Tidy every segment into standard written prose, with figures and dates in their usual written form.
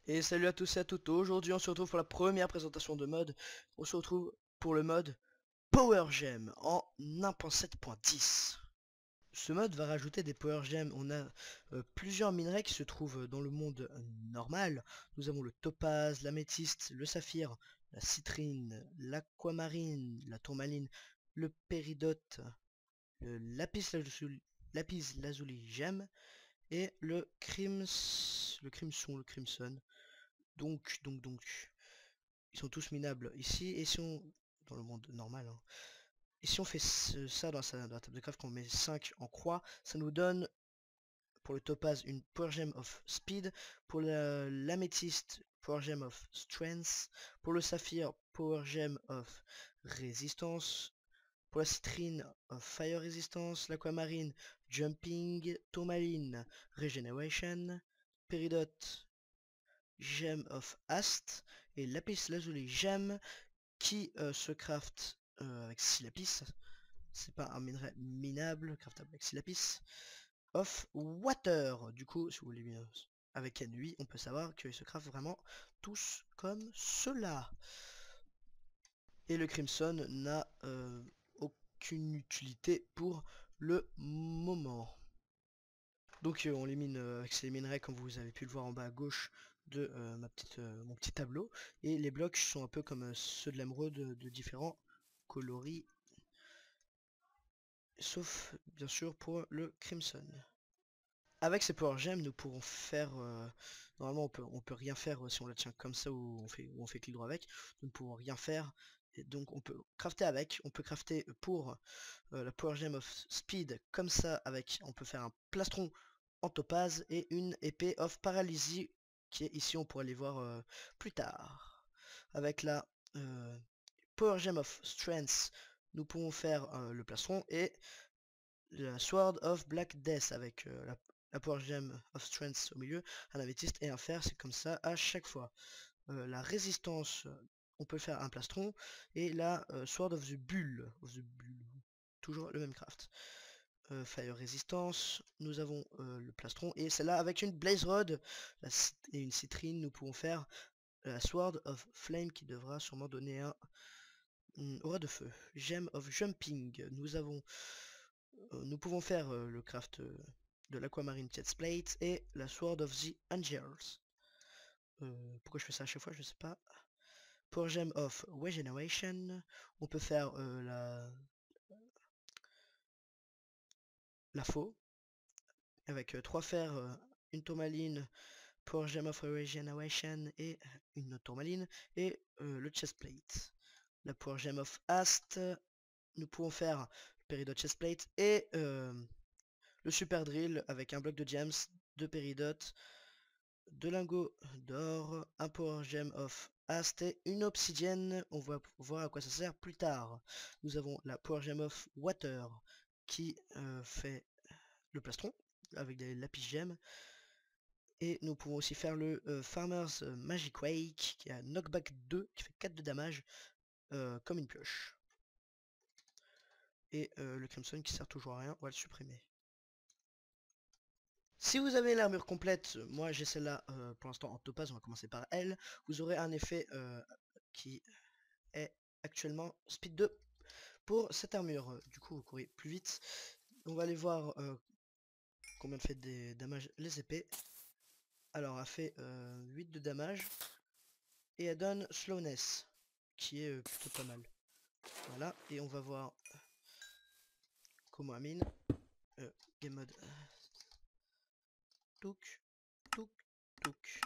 Et salut à tous et à toutes, aujourd'hui on se retrouve pour la première présentation de mode. On se retrouve pour le mode Power Gem en 1.7.10. Ce mode va rajouter des Power Gems. On a plusieurs minerais qui se trouvent dans le monde normal. Nous avons le topaz, l'améthyste, le saphir, la citrine, l'aquamarine, la tourmaline, le péridote, le lapis lazuli gem et le crimson. Donc, ils sont tous minables ici. Et si on, dans le monde normal, hein. Et si on fait ça dans la table de craft, qu'on met 5 en croix, ça nous donne pour le topaz une Power Gem of Speed, pour l'améthyste Power Gem of Strength, pour le saphir Power Gem of Résistance, pour la citrine Fire Resistance, l'aquamarine Jumping, tourmaline Regeneration, péridot Gem of Ast et lapis lazuli gem qui se craft avec 6 lapis. C'est pas un minerai minable, craftable avec 6 lapis. Of water. Du coup, si vous voulez bien avec N8, on peut savoir qu'ils se craftent vraiment tous comme cela. Et le crimson n'a aucune utilité pour le moment. Donc on les mine avec ces minerais comme vous avez pu le voir en bas à gauche de mon petit tableau. Et les blocs sont un peu comme ceux de l'émeraude de différents coloris. Sauf bien sûr pour le crimson. Avec ces power gems nous pourrons faire... normalement on peut rien faire si on la tient comme ça ou on fait clic droit avec. Nous ne pouvons rien faire. Et donc on peut crafter avec. On peut crafter pour la power gem of speed comme ça avec. On peut faire un plastron en topaz et une épée of paralysie qui est ici, on pourrait les voir plus tard. Avec la Power Gem of Strength, nous pouvons faire le plastron et la Sword of Black Death avec la Power Gem of Strength au milieu, un améthyste et un fer, c'est comme ça à chaque fois. La résistance, on peut faire un plastron et la Sword of the Bull, toujours le même craft. Fire Resistance, nous avons le plastron et celle-là avec une Blaze Rod et une citrine, nous pouvons faire la Sword of Flame qui devra sûrement donner un aura de feu. Gem of Jumping, nous pouvons faire le craft de l'Aquamarine Chestplate et la Sword of the Angels. Pourquoi je fais ça à chaque fois, je sais pas. Pour Gem of Regeneration, on peut faire la faux avec 3 fers, une tourmaline pour Gem of Regeneration et une tourmaline et le chestplate. La pour Gem of Ast, nous pouvons faire le péridot chestplate et le super drill avec un bloc de gems, 2 péridot, 2 lingots d'or, un power gem of Ast et une obsidienne. On va voir à quoi ça sert plus tard. Nous avons la power gem of Water qui fait le plastron avec des lapis gemmes. Et nous pouvons aussi faire le Farmer's Magic Wake qui a knockback 2 qui fait 4 de damage comme une pioche. Et le Crimson qui sert toujours à rien, on va le supprimer. Si vous avez l'armure complète, moi j'ai celle-là pour l'instant en topaz, on va commencer par elle. Vous aurez un effet qui est actuellement speed 2 pour cette armure. Du coup vous courez plus vite. On va aller voir combien fait des dommages les épées. Alors elle fait 8 de damage et elle donne slowness qui est plutôt pas mal. Voilà, et on va voir comment elle mine. Game mode. Touk, touk, touk.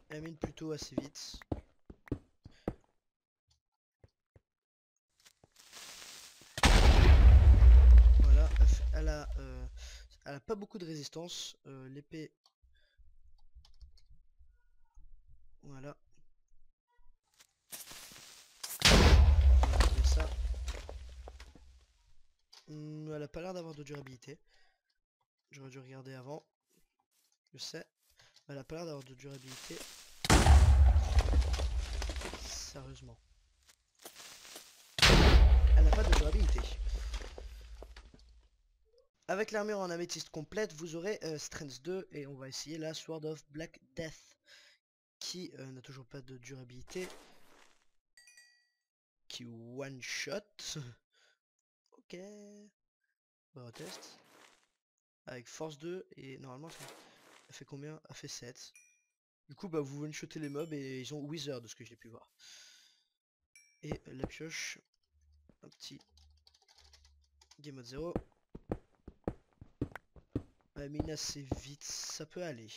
Elle mine plutôt assez vite. Voilà, elle a pas beaucoup de résistance. L'épée. Voilà. Ça. Elle a pas l'air d'avoir de durabilité. J'aurais dû regarder avant. Je sais. Elle a pas l'air d'avoir de durabilité. Sérieusement. Elle n'a pas de durabilité. Avec l'armure en améthyste complète, vous aurez Strength 2 et on va essayer la Sword of Black Death qui n'a toujours pas de durabilité, qui one shot. Ok, on va retester. Avec force 2 et normalement elle fait combien? Elle fait 7. Du coup bah vous one-shotez les mobs et ils ont Wither de ce que j'ai pu voir. Et la pioche, un petit game mode 0. Elle mine assez vite, ça peut aller.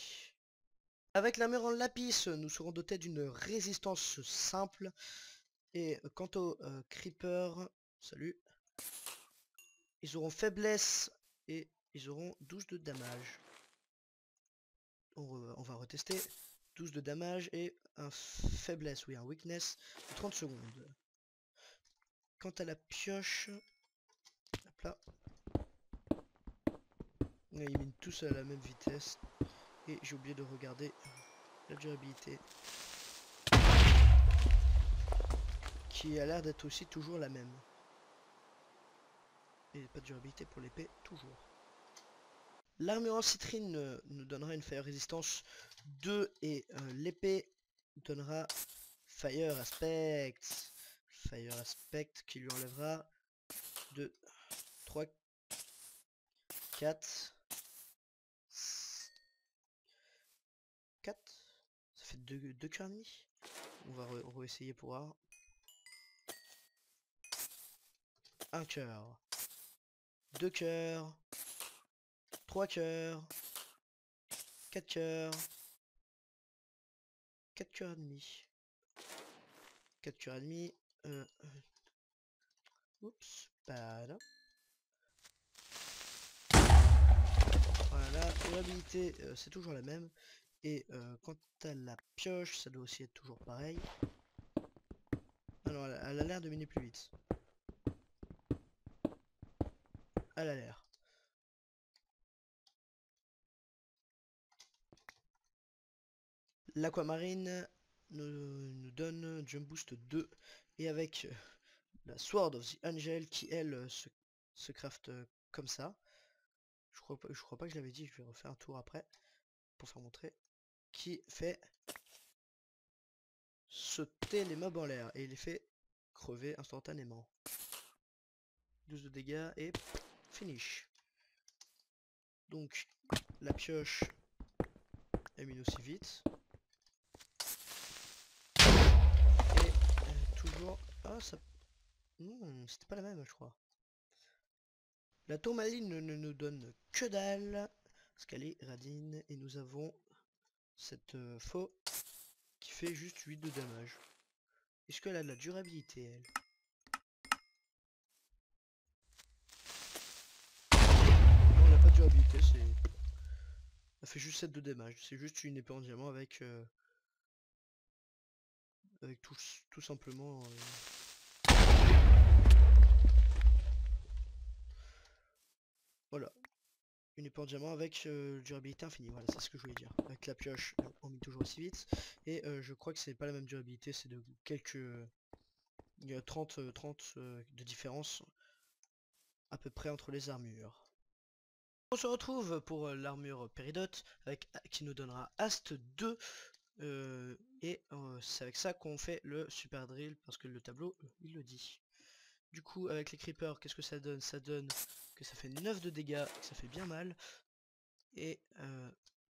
Avec l'armure en lapis, nous serons dotés d'une résistance simple. Et quant aux creepers, salut, ils auront faiblesse et ils auront 12 de damage. On va retester. 12 de damage et un faiblesse, oui, un weakness de 30 secondes. Quant à la pioche, hop là, ils minent tous à la même vitesse. Et j'ai oublié de regarder la durabilité, qui a l'air d'être aussi toujours la même. Et pas de durabilité pour l'épée, toujours. L'armure en citrine nous donnera une fire résistance 2 et l'épée donnera fire aspect. Fire aspect qui lui enlèvera 2, 3, 4, 4. Ça fait 2 cœurs et demi. On va réessayer pour voir. 1 cœur. 2 cœurs. 3 cœurs. 4 cœurs. 4 cœurs et demi. 4 cœurs et demi. Oups. Voilà. Voilà. Durabilité, c'est toujours la même. Et quant à la pioche, ça doit aussi être toujours pareil. Alors, elle a l'air de miner plus vite. Elle a l'air. L'aquamarine nous donne Jump Boost 2. Et avec la Sword of the Angel qui, elle, se craft comme ça. Je crois pas que je l'avais dit, je vais refaire un tour après pour faire montrer. Qui fait sauter les mobs en l'air et il les fait crever instantanément. 12 de dégâts et finish. Donc la pioche elle mine aussi vite. Et toujours... Ah ça... c'était pas la même je crois. La tourmaline ne nous donne que dalle. Parce qu'elle est radine. Et nous avons cette faux qui fait juste 8 de damage. Est-ce qu'elle a de la durabilité elle? Non, elle a pas de durabilité, c'est... Elle fait juste 7 de damage. C'est juste une épée en diamant avec... avec tout simplement... Voilà. Une épée en diamant avec durabilité infinie. Voilà, c'est ce que je voulais dire. Avec la pioche, on met toujours aussi vite. Et je crois que c'est pas la même durabilité, c'est de quelques... il y a 30 de différence à peu près entre les armures. On se retrouve pour l'armure Péridote avec qui nous donnera Ast 2 et c'est avec ça qu'on fait le super drill parce que le tableau il le dit. Du coup avec les creepers qu'est-ce que ça donne? Ça donne que ça fait 9 de dégâts, que ça fait bien mal. Et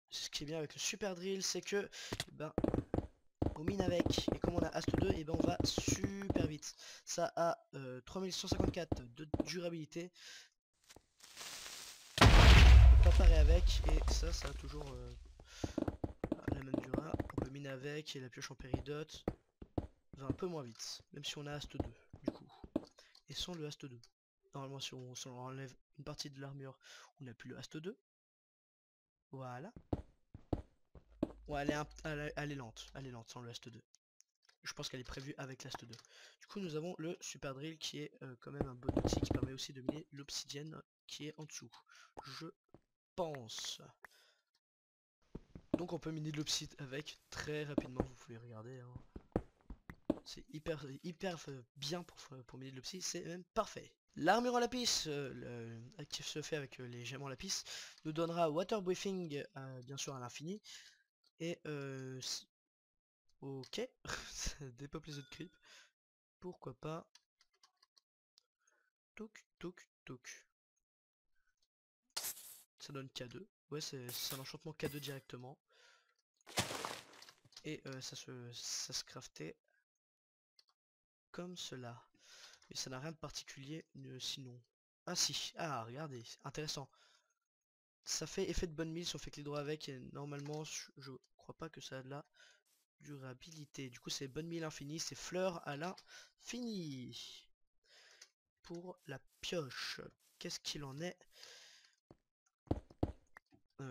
ce qui est bien avec le super drill c'est que ben, on mine avec et comme on a Ast 2 et ben on va super vite. Ça a 3154 de durabilité. Pas pareil avec et ça a toujours la même durée. On peut miner avec et la pioche en péridote va un peu moins vite, même si on a Ast 2 du coup. Et sans le Ast 2. Normalement si on enlève une partie de l'armure, on n'a plus le Ast 2. Voilà. Ouais, elle est lente sans le Ast 2. Je pense qu'elle est prévue avec l'Ast 2. Du coup nous avons le super drill qui est quand même un bon outil qui permet aussi de miner l'obsidienne qui est en dessous. Je pense. Donc on peut miner de l'obsidienne avec très rapidement, vous pouvez regarder. Hein. C'est hyper bien pour miner de l'obsidienne, c'est même parfait. L'armure en lapis, actif se fait avec les gemmes en lapis, nous donnera water breathing, bien sûr à l'infini. Et ok, ça dépeuple les autres creeps. Pourquoi pas. Touk, touk, touk. Ça donne K2. Ouais, c'est un enchantement K2 directement. Et ça se craftait comme cela. Et ça n'a rien de particulier sinon. Ah si, ah regardez, intéressant. Ça fait effet de bonne mille si on fait clic droit avec et normalement je crois pas que ça a de la durabilité. Du coup c'est bonne mille infini, c'est fleur à l'infini. Pour la pioche, qu'est-ce qu'il en est?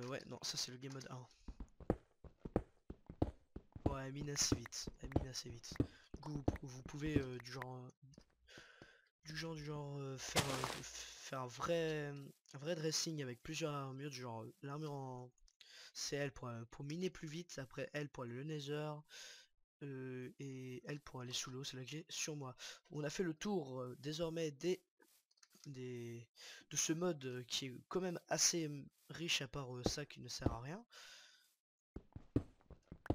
Ouais non ça c'est le game mode 1. Ouais elle mine assez vite, elle mine assez vite. Du coup vous pouvez faire un vrai dressing avec plusieurs armures, du genre l'armure en c'est elle pour miner plus vite, après elle pour aller le nether, et elle pour aller sous l'eau, c'est là que j'ai sur moi. On a fait le tour désormais des de ce mode qui est quand même assez riche à part ça qui ne sert à rien.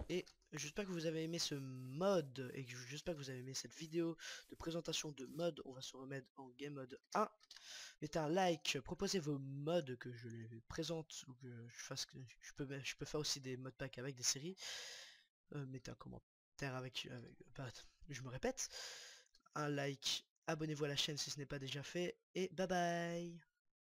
Et j'espère que vous avez aimé ce mode et que j'espère que vous avez aimé cette vidéo de présentation de mode. On va se remettre en game mode 1. Mettez un like, proposez vos mods que je les présente ou que je fasse que je peux faire aussi des modpacks avec des séries. Mettez un commentaire bah, je me répète, un like, abonnez-vous à la chaîne si ce n'est pas déjà fait et bye bye.